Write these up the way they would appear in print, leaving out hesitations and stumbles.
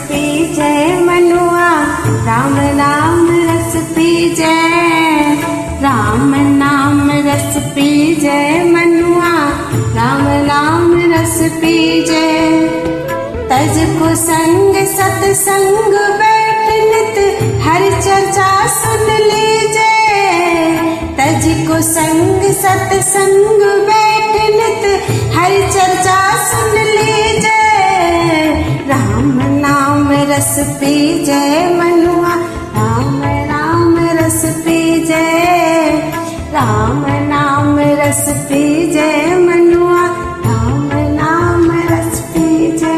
पीजे मनुआ, राम नाम रस पीजे, राम नाम रस पीजे मनुआ, राम नाम रस पीजे। तज को संग सतसंग बैठ नित हर चर्चा सुन लीजे, तज को संग सतसंग बैठ नित हर चर्चा सुन लीजे। राम नाम रस पीजे मनुआ, राम नाम रस पीजे, राम नाम रस पीजे मनुआ, राम नाम रस पीजे।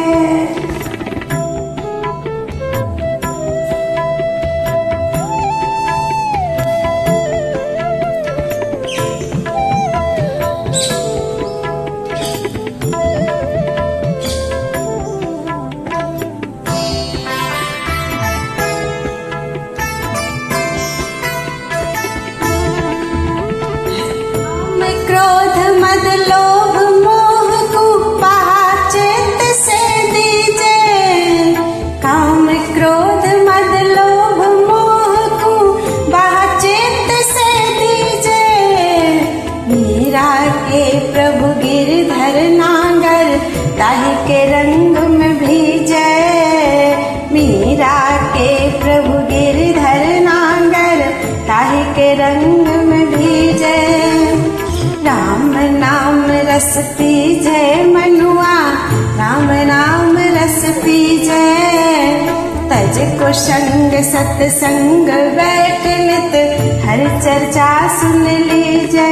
क्रोध मद लोभ मोह को पहाचेत से दीजे, काम क्रोध मद लोभ मोह को पहाचेत से दीजे। मीरा के प्रभु गिरधर नांगर ताहि के रंग में भीजे, मीरा के प्रभु गिरधर नांगर ताहि के रंग में भीजे। राम नाम रस पीजे मनुआ, राम नाम रस पीजे, तज को संग सतसंग बैठ नित हर चर्चा सुन लीजे।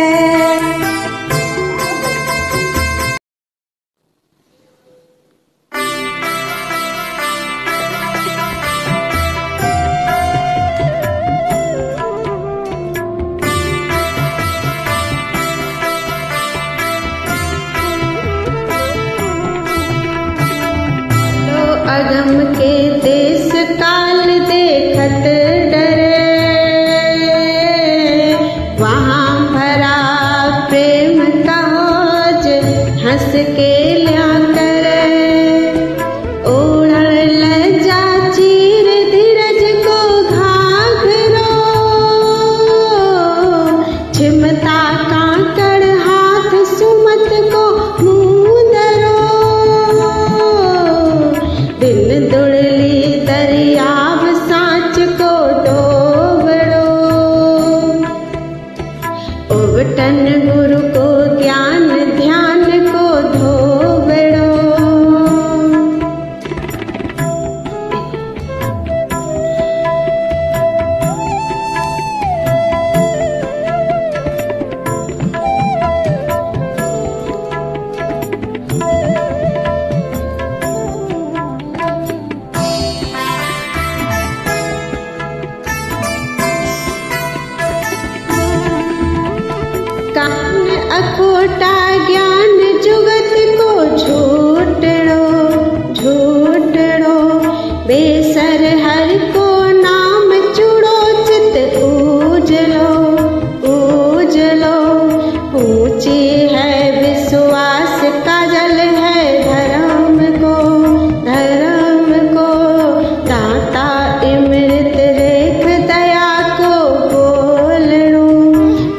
अगम के देश काल देखत डरे, वहाँ भरा प्रेम का होज हंस के लिया करे। ओढ़ लजा चीर धीरज को घाघरो, छिमता कांकड़ हाथ सुमत को मुँह धरो। दिन दुड़ली दरियाव सांच को डोबड़ो, उबटन गुरु को ज्ञान ध्यान को धोबड़ो। कान अखोटा ज्ञान जुगत को झूठड़ो, झूठड़ो। बेसर हर को नाम चुड़ो, चित ऊजलो, ऊजलो। ऊंची है विश्वास काजल है धर्म को, धर्म को। दाता इमृत रेख दया को बोलड़ो,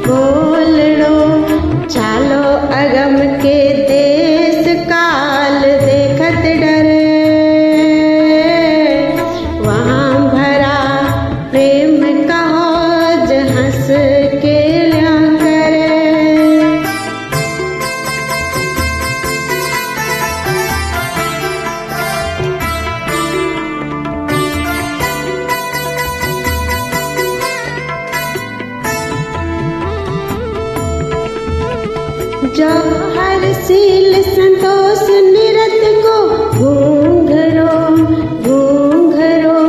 बोलड़ो। चालो अगम के देश काल देखत डरे, वहाँ भरा प्रेम का होज हंस के लिया करे। जो हर सील संतोष निरत को घूंघरो, घूंघरो।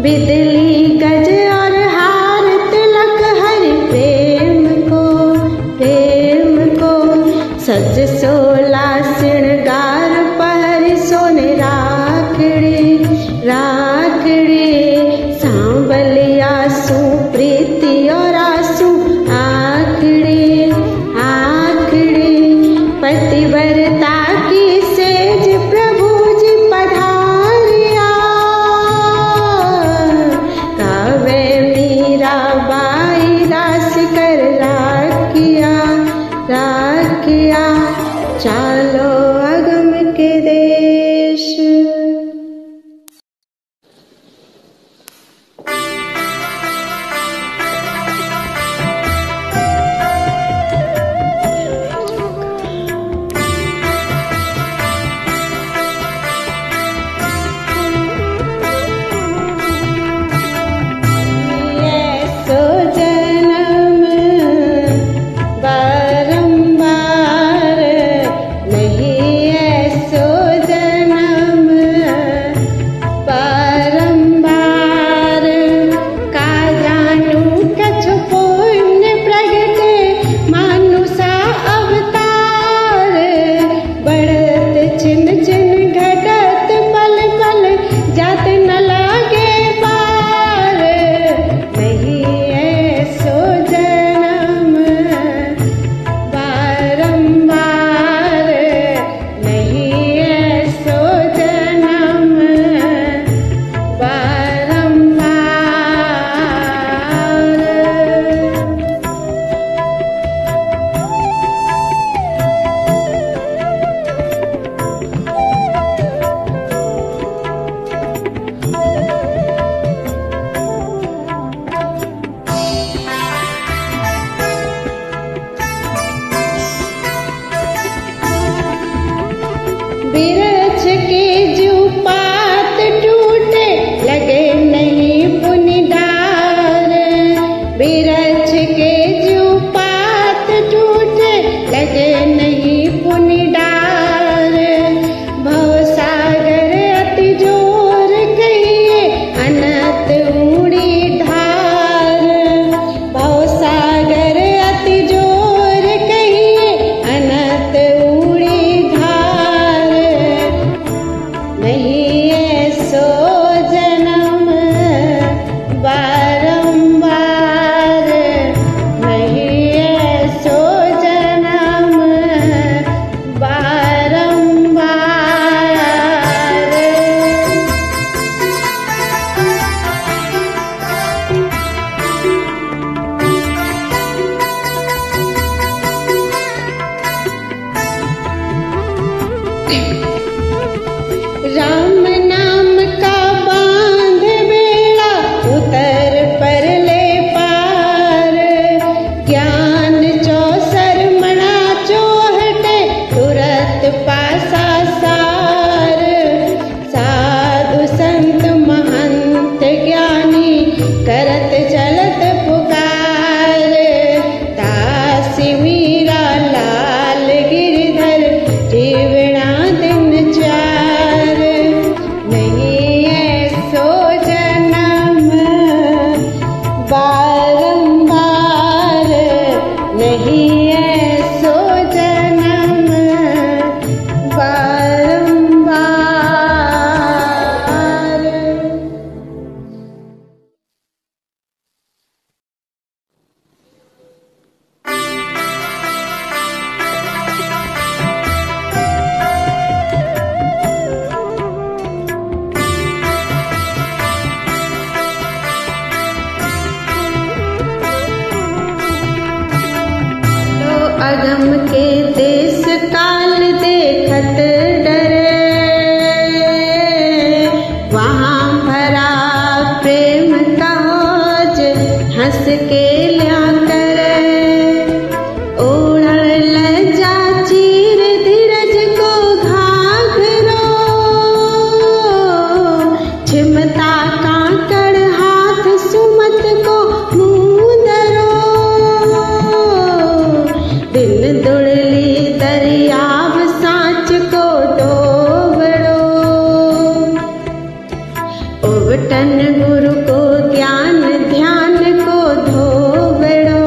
बिदली गज और हार तिलक हरि प्रेम को, प्रेम को। सज सोला श्रृंगार पहर सोने राखड़ी, राखड़ी। सांबलिया सु प्रीति और आसू आखड़ी, आखड़ी। पतिव्रता की सेज प्रभु जी पधारिया, राम नाम का बांध बेड़ा उतर पर ले पार, ज्ञान चौसर मणा चौहटे तुरत पासा सार। साधु संत महंत ज्ञानी करत चलत पुकार, दासी मीरा लाल गिरधर जीवना दिन चार। नहीं ऐसो जन्म बारंबार, नहीं ऐसो जन्म बारंबार। अगम के देश काल देखत डरे, वहाँ भरा प्रेम का हौज हंस के लिया करे। ओढ़ लज्जा चीर धीरज को घाघरो, छिमता कांकड़ हाथ सुमत को मुँह धरो। दिन दुड़ली दरियाव सांच को डोबड़ो, उबटन गुरु को ज्ञान ध्यान को धोबड़ो।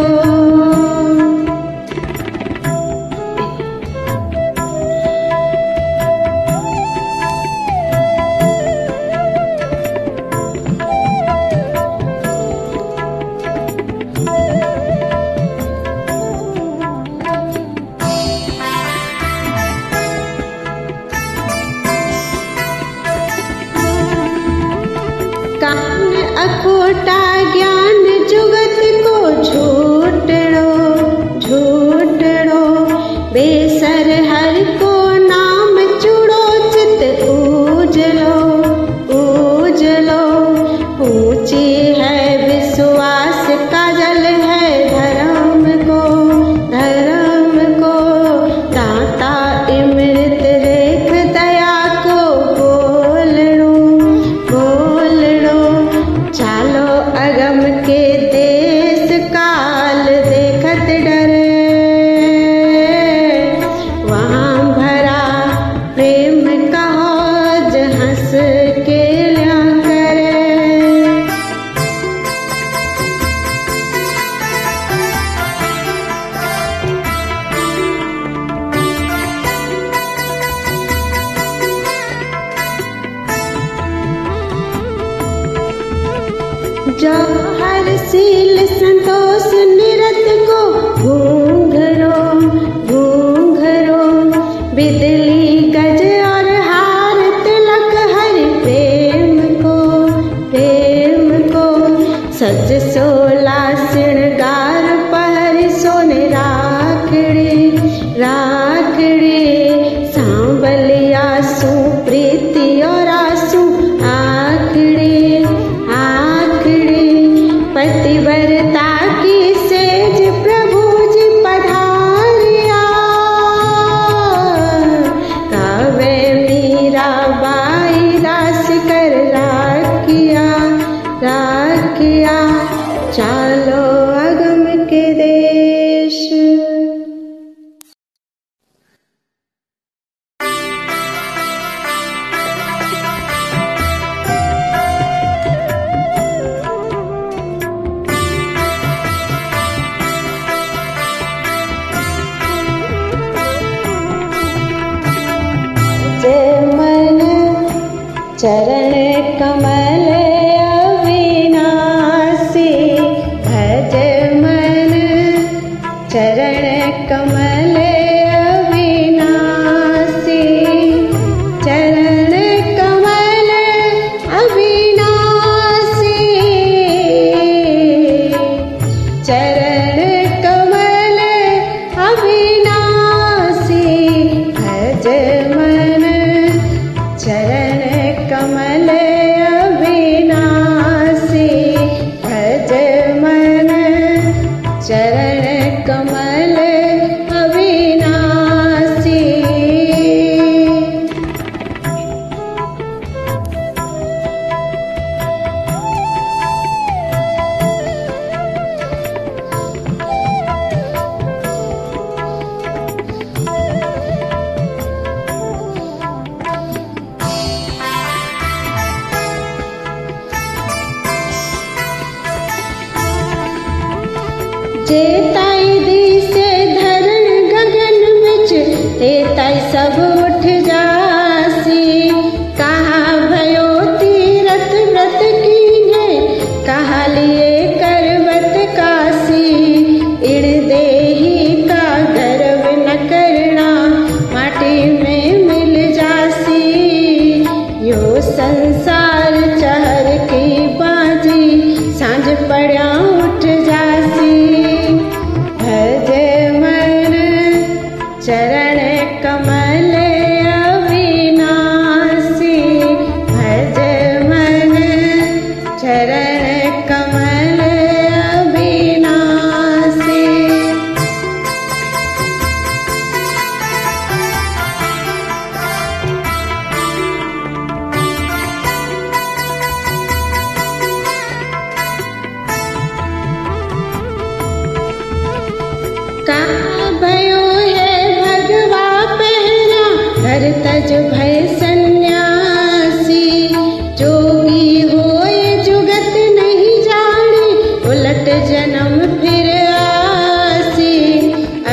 कान अखोटा ज्ञान जुगत को झूठड़ो झूठड़ो, बेसर हर को नाम चुड़ो चित ऊजलो ऊजलो। ऊंची है विश्वास काजल है धर्म को, दाता इमृत रेख दया को बोलड़ो बोलड़ो। चालो अगम के देश काल देखत डरे, वहाँ भरा प्रेम का हौज हंस के लिया करे। जो हर सील संतोष निरत को घूंघरो घूंघरो, बिदली गज और हार तिलक हरि प्रेम को। सज सोला श्रृंगार पहर सोने राखड़ी राखड़ी, सांबलिया सु प्रीति और आंसू आखड़ी आखड़ी। पतिव्रता की सेज प्रभु जी पधारिया, कावे मीरा बाई रास कर राखिया राखिया। चालो अगम के देश। मन चरण कमल अविनाशी, भज मन चरण कमल अविनाशी। चरण कमल अविनाशी, चरण कमल अविनाशी। भज मन जेताई दिसे धरण गगन बिच तेताई सब उठ जासी। कहा भयो तीरथ व्रत कीने कहा लिए करवत कासी। इण देही का गर्व न करना माटी में मिल जासी। यो संसार चहर की बाजी सांझ पड़ा उठ जासी। भज मन चरण कमल अविनाशी। भज मन चरण कमल अविनाशी। का भयो है भगवा पहना घर तज भय सन्यासी। जोगी होए जुगत नहीं जाने उलट जन्म फिर आसी।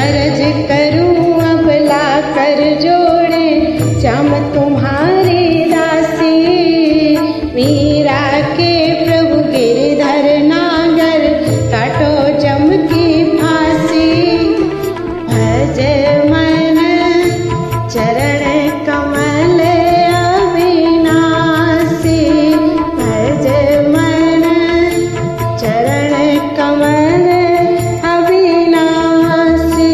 अरज करूं अब ला कर जोड़े श्याम तुम्हारी दासी। मीरा के प्रभु गिरधर नागर काटो जम की फांसी। भज मन चरण कमल अविनाशी। भज मन चरण कमल अविनाशी।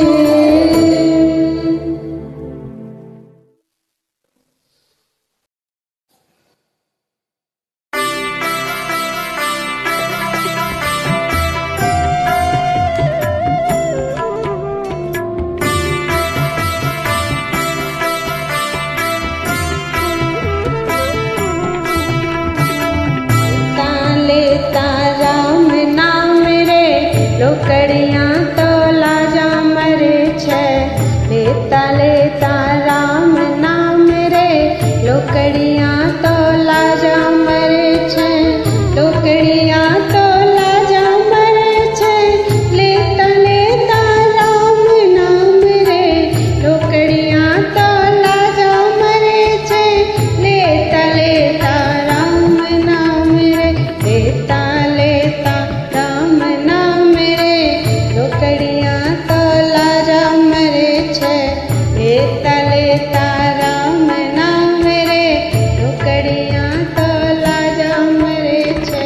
लेता राम नाम रे लोकड़ियाँ तो लाजा मरे छे। लेता लेता राम नाम रे लोकड़ियाँ तो लाजा मरे छे। लोकड़ियाँ तो लाजा मरे छे। लेता लेता राम नाम रे लोकड़ियाँ तो लाजा मरे छे। लेता लेता राम नाम रे लेता लेता राम नाम रे लोकड़ियाँ तो लाजा मरे छे। लेता लेता राम नाम रे लोकड़ियाँ तो लाजा मरे छे।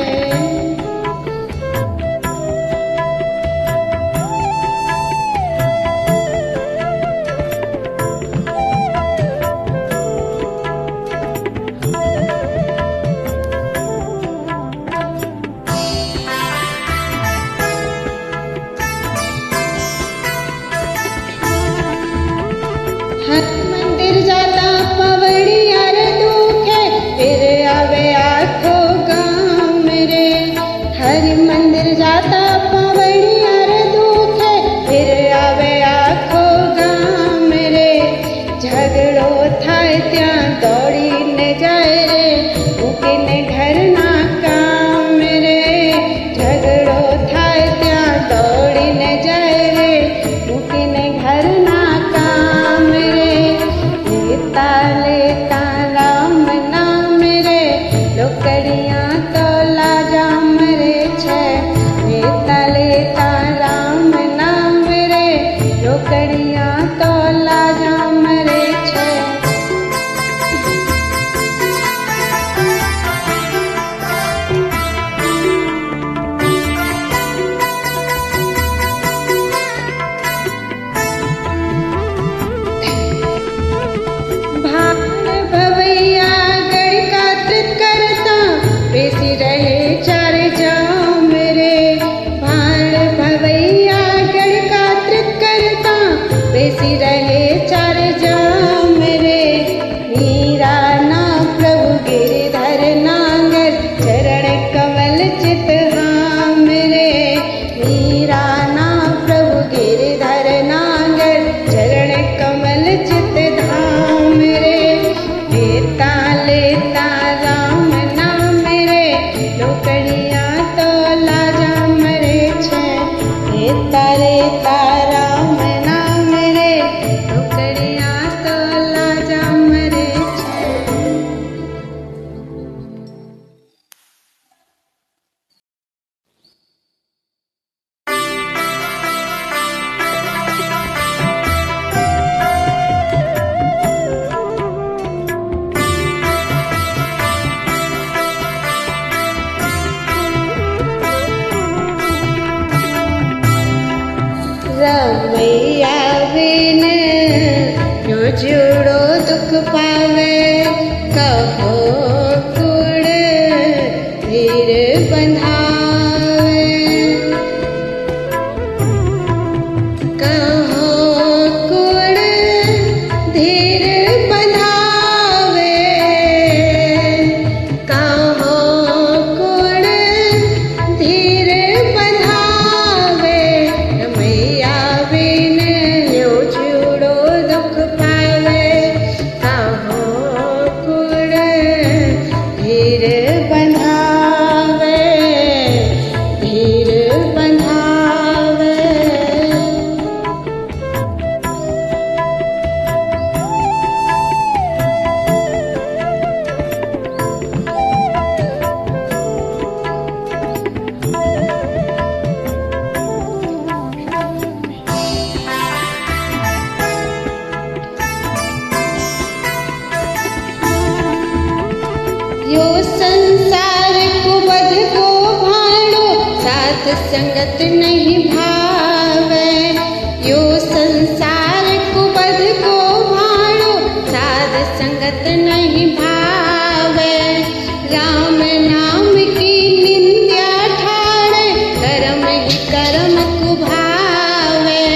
हर मंदिर जाता पवड़िया रे दुखे फिर आवे आखो गाम रे। हर मंदिर जाता पवड़िया रे दुखे फिर आवे आखो गाम रे। झगड़ो थाय त्या दौड़ी ने जाए रे उकेने घर ना काम रे। झगड़ो थाय त्या दौड़ी ने जाए रे उकेने घर ना काम रे। लेता लेता राम नाम रे लोकड़ियाँ तो लाजा मरे छे। लेता लेता राम नाम रे लोकड़ियाँ तो लाजा मरे छे। पावे। कहो कुड़ धीर बंधावे, कहो कुड़ धीर बंधावे, कहो कुड़ धीर बंधावे। रमैया बिन न्यो जुड़ो दुख पावे। कहो कुड़ धीर बंधावे, धीर बंधावे। यो संसार कुबध को भाड़ो, साथ संगत नहीं भावे। यो संसार कुबध को भाड़ो, साथ संगत नहीं भावे। राम नाम की निंद्या ठाड़े, कर्म ही कर्म कुभावे।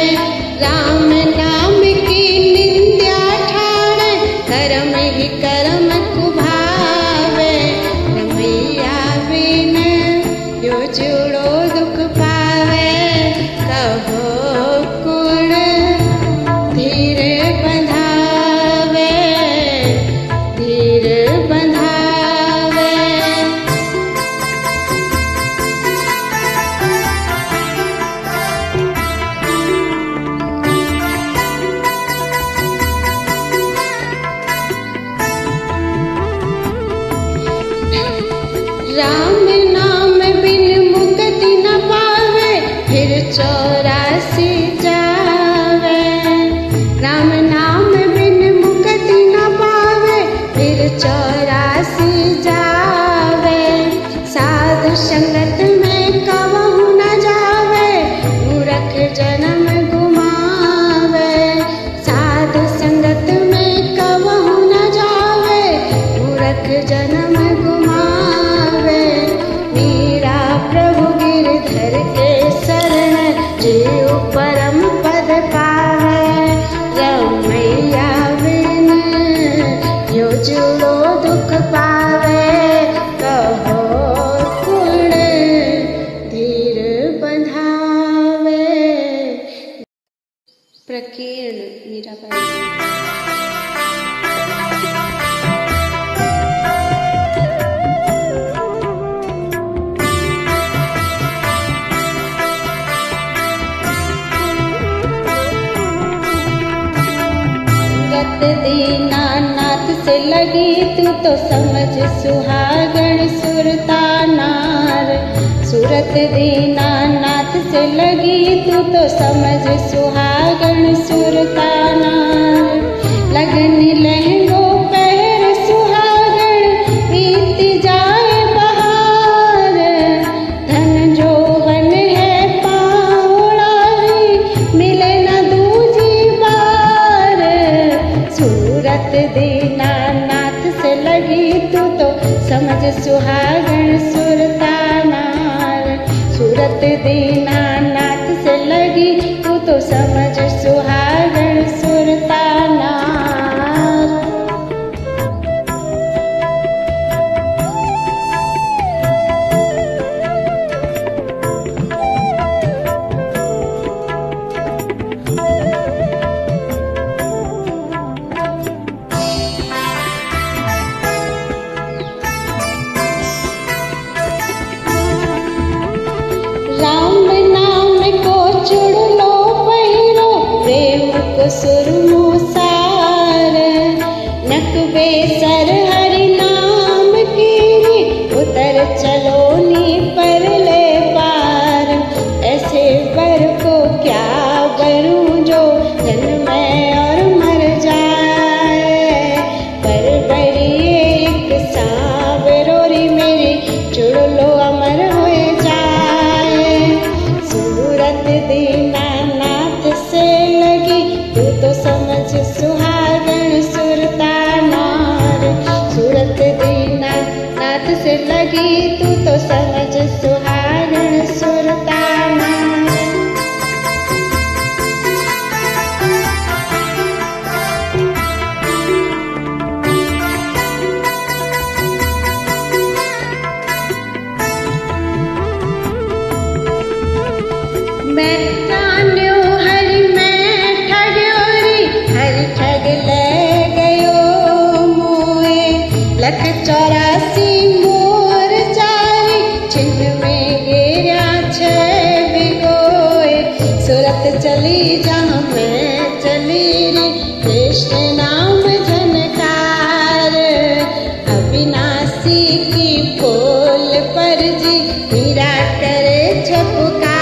राम नाम की निंद्या ठाड़े, कर्म ही कर्म कुभावे। रमैया बिन यो जुड़ो दुख पावे। कहो कुड़ धीर बंधावे, धीर बंधावे। राम नाम बिन मुक्ति न पावे, फिर 84 जावे। राम नाम बिन मुक्ति न पावे, फिर 84 जावे। साधु संगत में कबहु न जावे, मूर्ख जन्म गुमावे। साधु संगत में कबहु न जावे, मूर्ख जन्म गुमावे। मीरा प्रभु गिरधर के शरण, जीव परम पद पावे। रमैया बिन यो जुड़ो दुख पावे। कहो कुड़ धीर बंधावे। प्रकीर्ण मीराबाई। सूरत दीनानाथ से लगी तू तो समझ सुहागण सुरता नार। सूरत दीनानाथ से लगी तू तो समझ सुहागण सुरता नार। लगन लहंगो पहर सुहागण, बीत जाए बहार। धन जौवन है पाउडारी, मिले न दूजी बार। सूरत दीनानाथ से लगी तू तो समझ सुहागण सुरता नार। सूरत दीनानाथ से लगी तू तो समझ सुहागण सुरता नार। राम नाम को चुड़ लो पहिरो, प्रेम को सुरमो सार। नकबे सर हरि नाम कीरी, उतर चलो नी पर ले पार। ऐसे बर को क्या करूं जो जन्मे और मर जाए। पर बरिए एक सांवरोरी मेरी, चुड़ लो अमर हो जाए। सूरत दीनानाथ से लगी तू तो समझ सुहागण सुरता समझ सुहागण सुरताना। मैं ठान्यो हरि मैं ठग्योरी, हरि ठग ले गयो मोए। लख 84 मोर चारी, छिन्न में घेरा 6 बिगोए। सूरत चली जहाँ मैं चली रे, कृष्ण नाम झनकार। अविनाशी की पोल पर जी, मीरा करे छपुकार।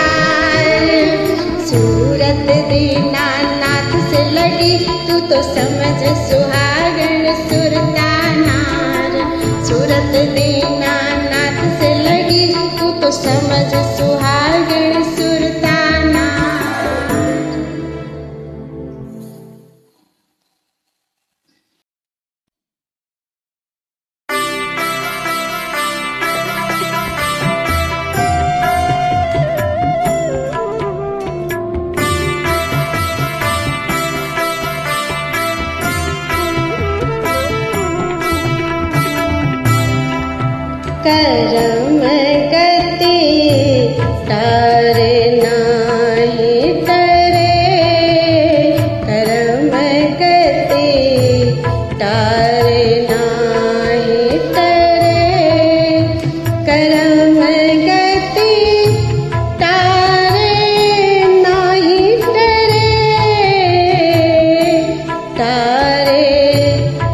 सूरत दीनानाथ से लगी, तू तो समझ सुहागण सुरतानार। सूरत दीनानाथ से लगी, तू तो समझ सुहागण सुरतानार। करम गति तारे नाही तरे, करम गति तारे नाही तरे। करम गति तारे नाही तरे, तारे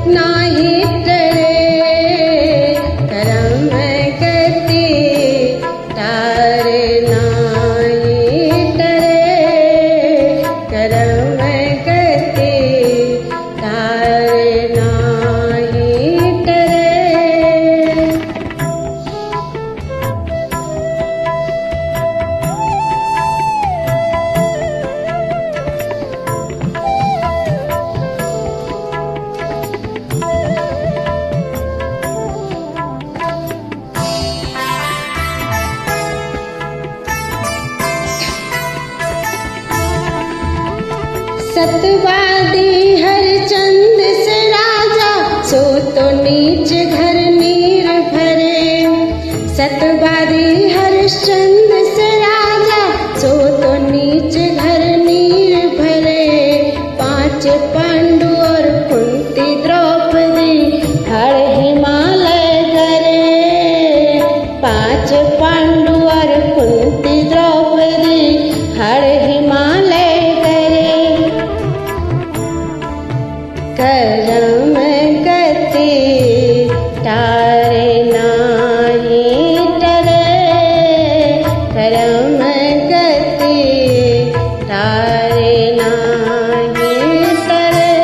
नाही तरे। करम गति तारे नाही तरे, करम गति तारे नाही तरे। सतवादी हरिचंद से राजा, सो तो नीच घर नीर भरे। सतवादी हरिश्चंद से राजा, सो तो नीच घर नीर भरे। 5 पांडु और कुंती द्रौपदी, हर हिमालय करे। 5 पांडु और कुंती द्रौपदी, हर हिमालय करे। करम गति तारे नाही तरे, करम गति तारे नाही तरे।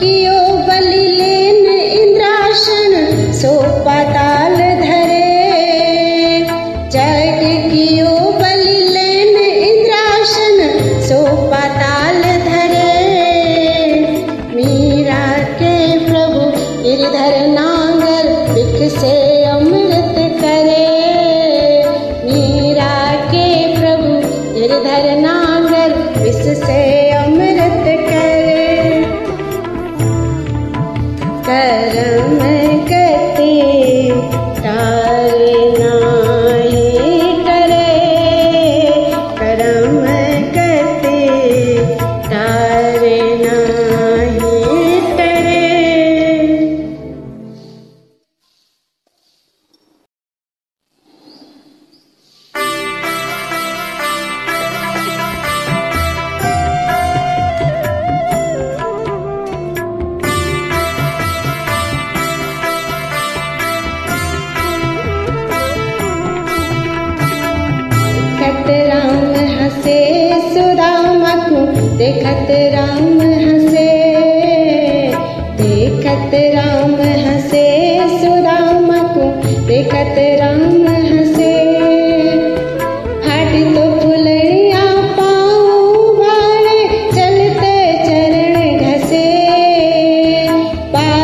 कियो बलि लेन इंद्रासन, सो पाताल धरे। जग कियो बलि लेन इंद्रासन, सो पाताल धरे। मीरा के प्रभु गिरधर नांगर, बिख से अमृत करे। मीरा के प्रभु गिरधर नांगर, विष से अमृत करे। करम गति तारे नाही तरे, करम गति तारे नाही तरे। देखत राम हंसे, देखत राम हंसे सुदामा को, देखत राम हंसे।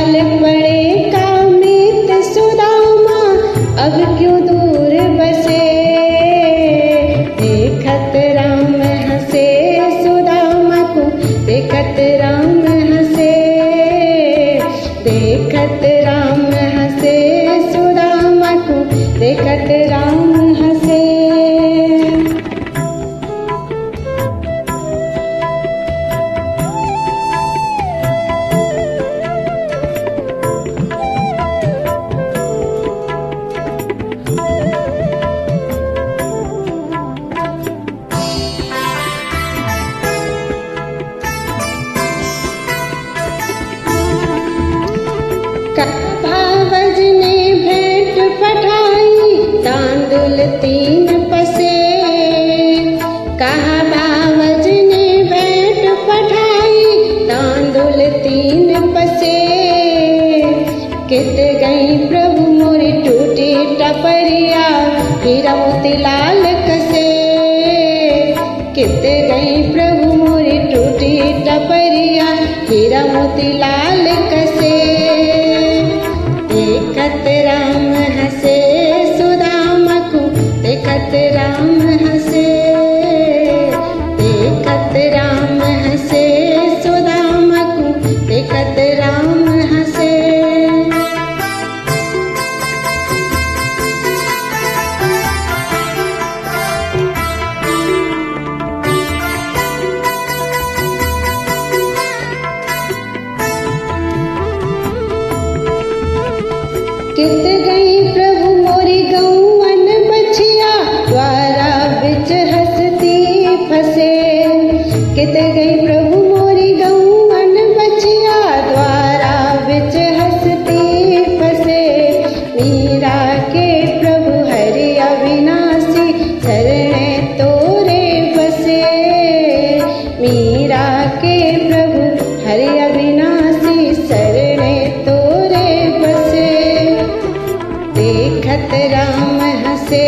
जाल पड़े कामित सुदामा, अब क्यों दूर बसे। देखत राम हंसे सुदामा को, देखत राम हंसे, देखत राम हंसे सुदामा को, देखत राम हंसे। भावज ने भेंट पठाई, तांदुल 3 पसे। कहा भावज ने भेंट पठाई, तांदुल 3 पसे। कित गई प्रभु मोरी टूटी टपरिया, हीरा मोती लाल कसे। कित गई प्रभु मोरी टूटी टपरिया, हीरा मोती लाल कसे। देखत राम हंसे सुदामा को, देखत राम हंसे, देखत राम हंसे सुदामा को, देखत राम हंसे। कित गई प्रभु मोरी गौवन बछिया, द्वारा बिच हंसती फसे। कित गई प्रभु मोरी गौवन बछिया, द्वारा बिच हंसती फसे। मीरा के प्रभु हरि अविनाशी, शरणे तोरे बसे। मीरा के प्रभु हरि अविनाशी, शरणे तोरे बसे। देखत राम हंसे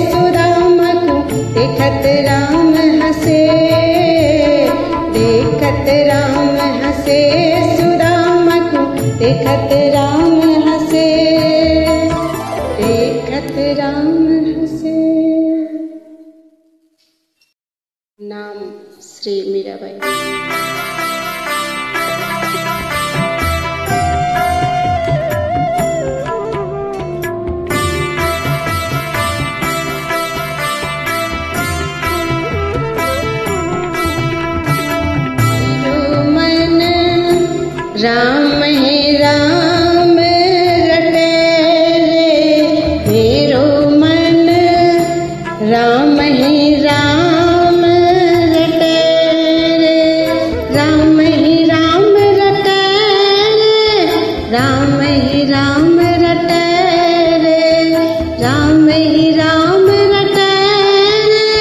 सुदामा को, देखत राम हंसे, देखत राम हंसे सुदामा को, देखत राम हंसे, देखत राम हंसे। नाम श्री मीराबाई। राम ही राम रटे रे, मेरो मन राम ही राम रटे रे। राम ही राम रटे रे, राम ही राम रटे रे। राम ही राम रटे रे,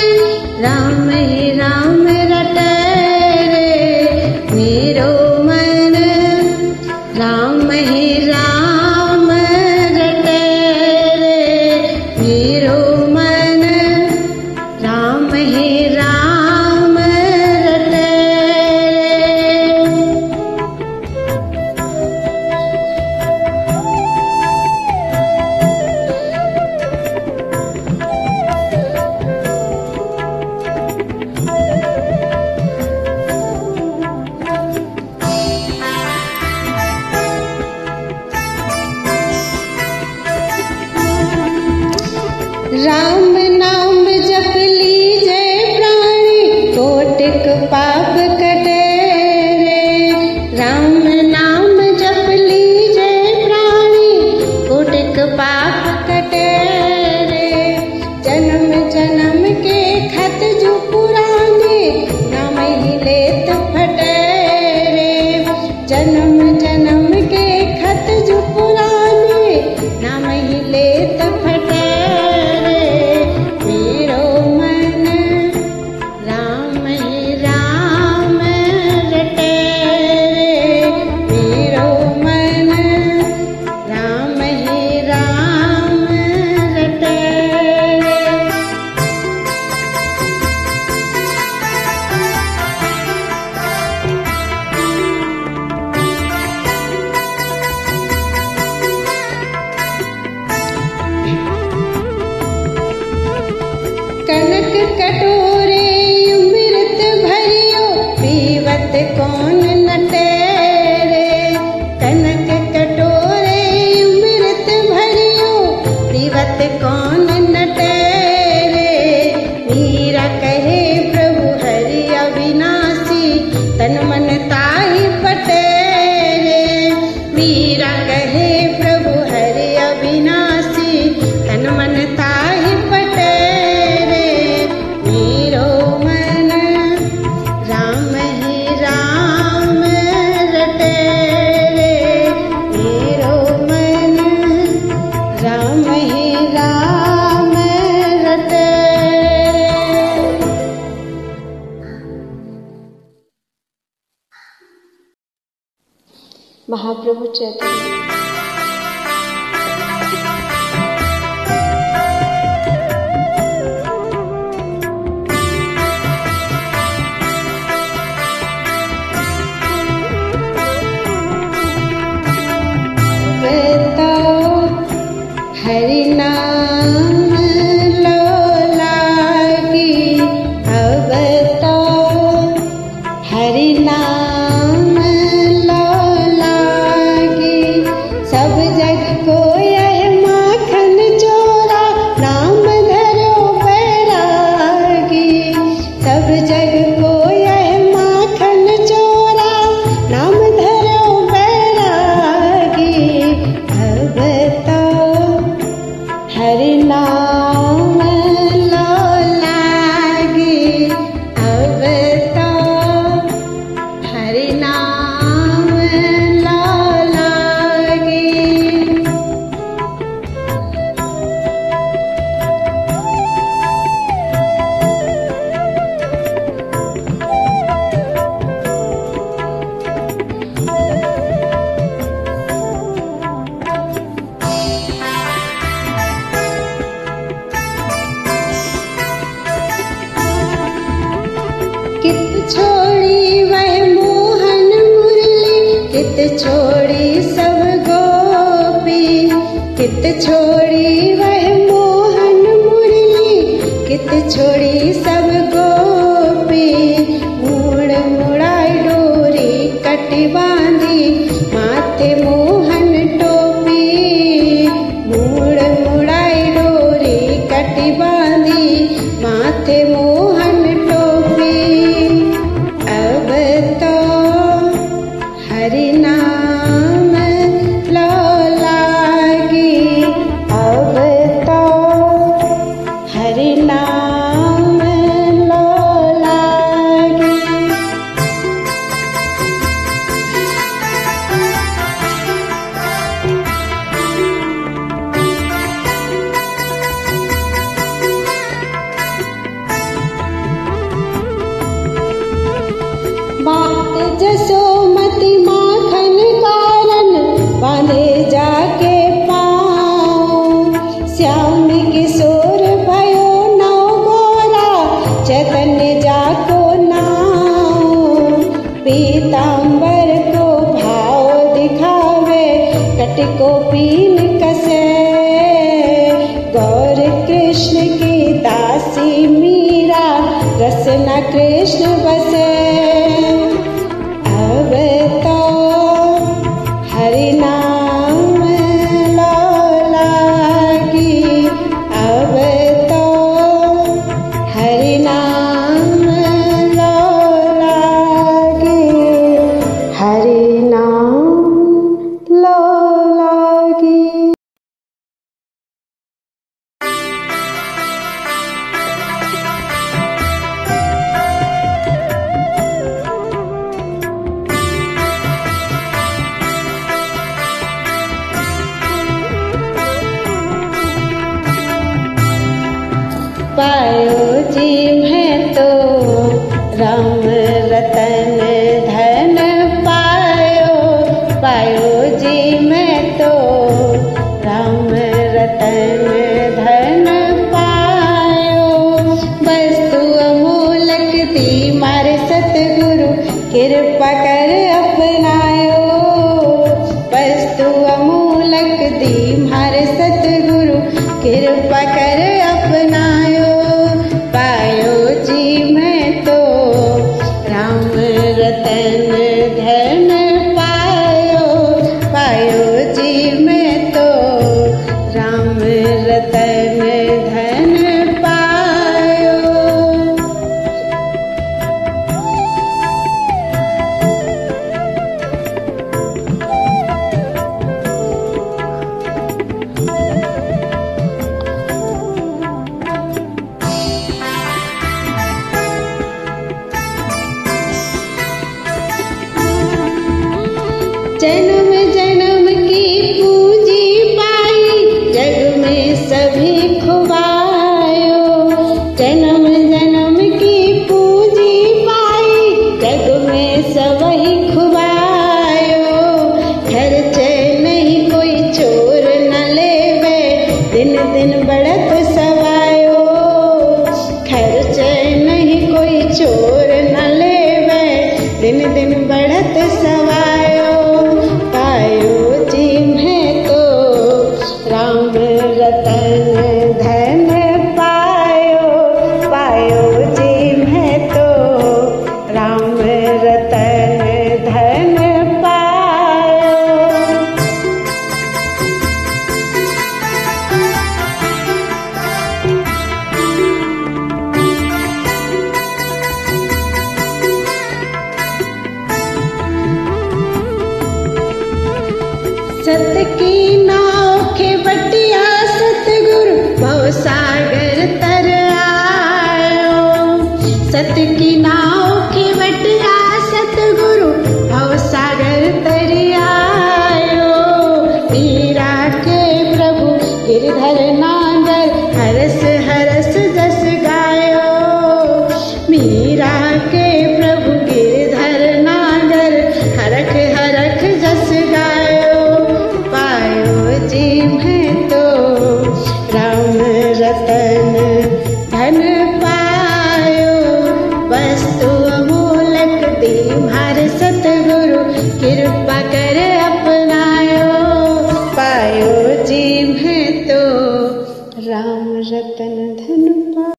राम ही राम रटे रे। मेरो राम ही राम रटे रे, मेरो मन राम ही राम रटे रे। राम नाम जप लीजे प्राणी, कोटिक पाप कटे रे। राम नाम जप लीजे प्राणी, कोटिक पाप कटे रे। जन्म जन्म के खत जो पुराने, नाम ही लेत फटे रे। जन्म जन्म के खत जो पुराने, नाम ही लेत फटे रे। हरि नाम लो लागी, अब तो हरि नाम लो लागी। सब जग को यह माखन चोरा, नाम धरो बैरागी। सब जग को यह माखन चोरा, नाम धरो बैरागी। अब तो हरि नाम लो लागी, अब तो हरि नाम लो लागी। कित छोड़ी वह मोहन मुरली, कित छोड़ी सब गोपी। कित छोड़ी वह मोहन मुरली, कित छोड़ी सब गोपी। मूड़ मुड़ाई डोरी कटी बांधी, माथे मोहन टोपी। मूड़ मुड़ाई डोरी कटी बांधी, माथे मोहन टोपी। अब तो हरि नाम लो लागी, अब तो हरि नाम लो लागी। मात जसोमती माखन कारण, बांधे जाके पाँव। श्याम किशोर भयो नौ गोरा, चैतन्य जाको नाव। पीताम्बर को भाव दिखावे, कट को पीन कसे। गौर कृष्ण की दासी मीरा, रसना कृष्ण बसे। अब तो हरि नाम लो लागी, अब तो हरि नाम लो लागी। हरि नाम लो लागी। पायो जी मैं तो राम रतन धन पायो। पायो जी मैं तो राम रतन धन पायो। वस्तु अमूलक दी मारे सतगुरु, कृपा कर अपनायो। वस्तु अमूलक दी मारे सतगुरु, कृपा कर अपनायो। पायो जी मैं तो राम रतन धन पायो। पायो जी मैं तो राम रतन धन पायो। सत की नाव के बटिया सतगुरु भव सागर तर आयो। सत की नाव के बटिया सतगुरु भव सागर तर आयो। मीरा के प्रभु गिरधर नांगर हरस हरस जस गायो। मीरा के प्रभु गिरधर नांगर हरख हरख जस गायो। पायो जी मैं तो राम रतन धन पायो। वस्तु अमूलक दी मार सतगुरु कृपा कर अपनायो। पायो जी मैं तो राम रतन धन पायो।